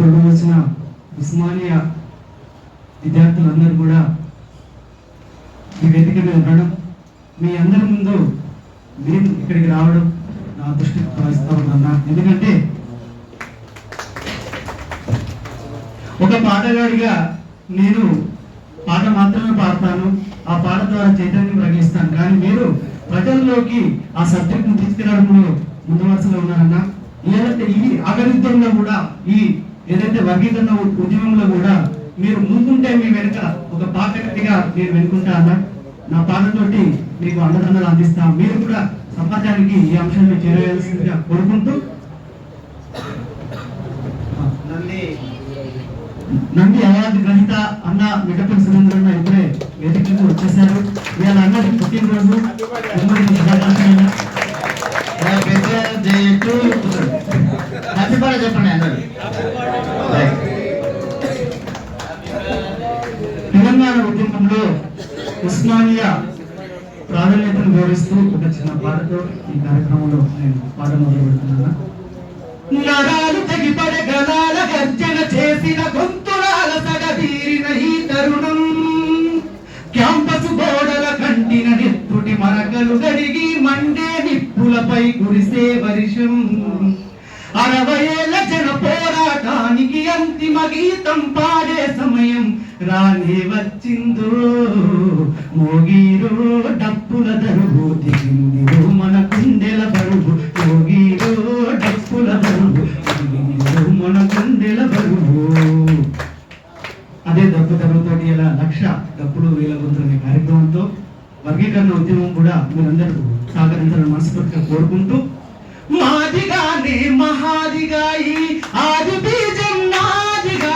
ఇప్పుడు వచ్చిన ఉస్మానియా విద్యార్థులందరూ కూడా ఈ వేదిక మీద ఉండడం, మీ అందరి ముందు మీరు ఇక్కడికి రావడం నా దృష్టికి భావిస్తా ఉన్నా. ఎందుకంటే ఒక పాటగాడిగా నేను పాట మాత్రమే పాడతాను, ఆ పాట ద్వారా చైతన్యం రగిస్తాను, కానీ మీరు ప్రజల్లోకి ఆ సబ్జెక్ట్ను తీసుకురావడంలో ముందు వరుసలో ఉన్నారన్నా. లేదంటే ఈ అగనిత్యంలో కూడా, ఈ ఏదైతే వర్గీకరణ ఉద్యమంలో కూడా మీరు ముందుంటే మీ వెనుక ఒక పాటగా నేను వెనుకుంటా అన్నా. నా పాటతోటి మీకు అండదండలు అందిస్తాం. మీరు కూడా సమాజానికి ఈ అంశాన్ని చేరవేయాల్సిందిగా కోరుకుంటూ, నంది అవార్డు గ్రహీత అన్న మిఠపల్లి సురేంద్రన్న ఇప్పుడే వేదికకు వచ్చేసారు. ఇవాళ అన్నది పుట్టినరోజు. చెప్పండి అన్నారు. తెలంగాణ ఉద్యమంలో ఉస్మానియా ప్రాధాన్యతను గౌరవిస్తూ ఒక చిన్న పాటతో ఈ కార్యక్రమంలో నేను పాట మొదలు పెడుతున్నాను. నరాలు తెగిపడే గలాల గర్జన చేసిన గొంతులాల సగదీరిన ఈ తరుణం, క్యాంపసు గోడల కంటిన నెత్తుటి మరకలు గడిగి మండే నిప్పులపై కురిసే వర్షం, 60 ఏళ్ల జన పోరాటానికి అంతిమ గీతం పాడే సమయం రానే వచ్చిందో. మోగీరో డప్పుల దరువు, దిగిందిరో మన కుండెల బరువు, మోగీరో డప్పుల దరువు, దిగిందిరో మన కుండెల బరువు. అదే డప్పు దరువుతోటి ఇలా 1,00,000 డప్పులు వేలగొంతున్న కార్యక్రమంతో వర్గీకరణ ఉద్యమం కూడా మీరందరూ సహకరించాలని మనస్ఫూర్తిగా కోరుకుంటూ, మాదిగానే మహాదిగా ఈ ఆది బీజం నాదిగా,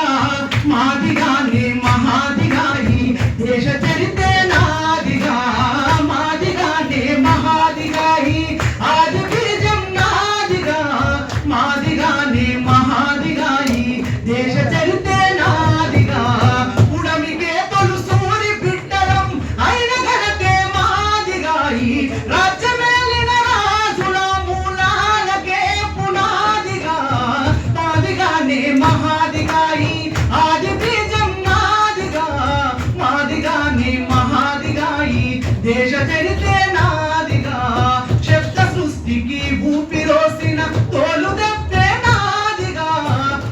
మాదిగానే మహాదిగా ఈ దేశ చరిత్ర నాదిగా, మాదిగానే మహాదిగా ఈ ఆది బీజం నాదిగా, మాదిగానే మహాదిగా ఈ దేశ చరిత్ర నాదిగా, ఉడమికే తొలు సూరి బిడ్డలం అయిన ఘనతే మాదిగా ఈ రాజ్యమేలిన రాజుల మూలాలకే పునాదిగా, మాదిగానే మహాదిగా ఈ ఆది బీజం నాదిగా, మాదిగానే మహాదిగా ఈ దేశ చరిత్ర నాదిగా, శబ్ద సృష్టికి ఊపిరోసిన తోలు దెబ్బే నాదిగా,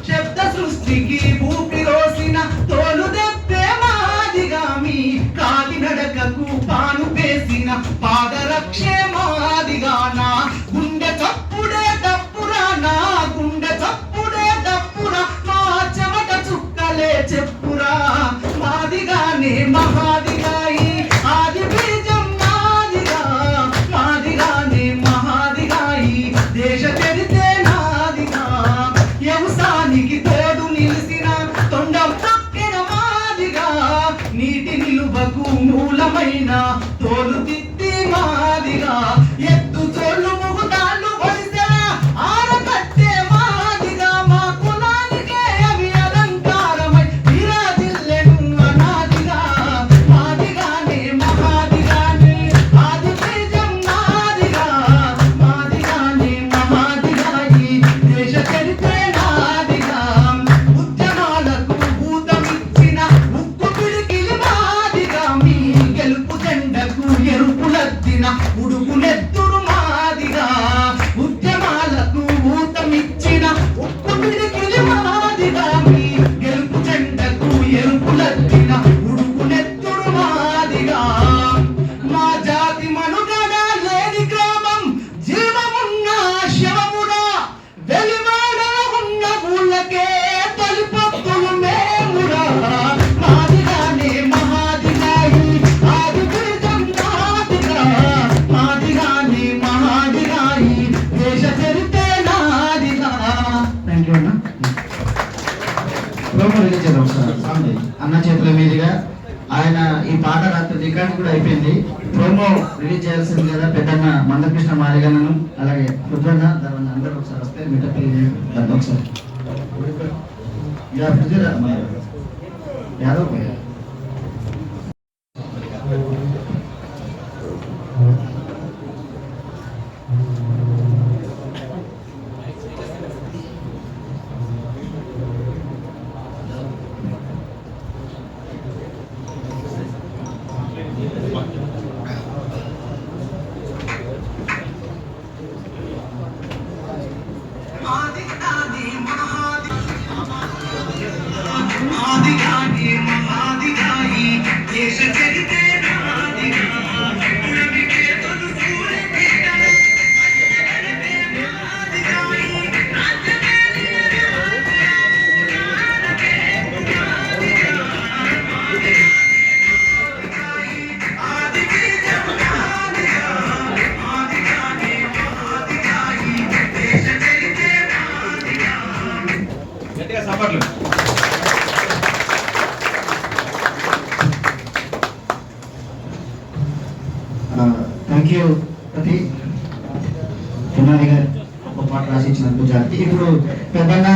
శబ్ద సృష్టికి ఊపిరోసిన తోలు దెబ్బే మాదిగా, మీ కాలినడకకు పాను వేసిన పాదరక్షే మాదిగా, నా గుండె చప్పుడే దప్పురా, నా గుండె చప్పుడే దప్పురా, మా చెమట చుక్కలే చెప్పురా, మాదిగానే మహాదిగా ఈ ఆది బీజం నాదిగా, మాదిగానే మహాదిగా ఈ దేశ చరిత్ర నాదిగా, వ్యవసాయానికి తోడు నిలిసిన తొండం తక్కిన మాదిగా, నీటి నిలువకు మూలమైన తోలు తిత్తి మాదిగా, ఎత్తు చోళ్ళు ముగుతాళ్ళు ఒడిసెల ఆరకట్టే మాదిగా, మా కులానికే అవి అలంకారమై విరాజిల్లెను అనాదిగా, మాదిగానే మహాదిగానే ఆది బీజం నాదిగా, మాదిగానే మహాదిగా ఈ దేశ చరిత్ర నాదిగా, ఉద్యమాలకు ఊతమిచ్చిన ఉక్కు పిడికిలి మాదిగా, మీ గెలుపు జెండకు ఎరుపులద్దిన ఉడుకునెత్తుడు మాదిగా, ఉద్యమాలకు ఊతమిచ్చిన ఉక్కు పిడికిలి మాదిగా, మీ గెలుపు జెండకు ఎరుపులద్దిన ఉడుకునెత్తుడు మాదిగా, మా జాతి మనుగడ లేని గ్రామం జీవమున్న శవమురా, వెలిమాడల ఉన్న ఊళ్ళకే తొలిపొత్తులు మేమురా, మాదిగానే మహాదిగా ఈ ఆది బీజం నాదిగా, మాదిగానే మహాదిగా ఈ దేశ చరిత్ర నాదిగా. థ్యాంక్ యూ అన్న. ప్రోమో రిలీజ్ చేద్దాం ఒకసారి అన్న చేతుల మీదుగా. ఆయన ఈ పాట రాత్రి రికార్డు కూడా అయిపోయింది. ప్రోమో రిలీజ్ చేయాల్సింది కదా పెద్దన్న మందకృష్ణ మాదిగన్నను, అలాగే రుద్రన్న దాని అందరూ ఒకసారి వస్తే మిఠపల్లి ఒకసారి యాదవ్ చప్పట్లు. థ్యాంక్ యూ ప్రతి పునాది గారు ఒక పాట రాసి ఇచ్చినందుకు జాతి. ఇప్పుడు పెద్దన్న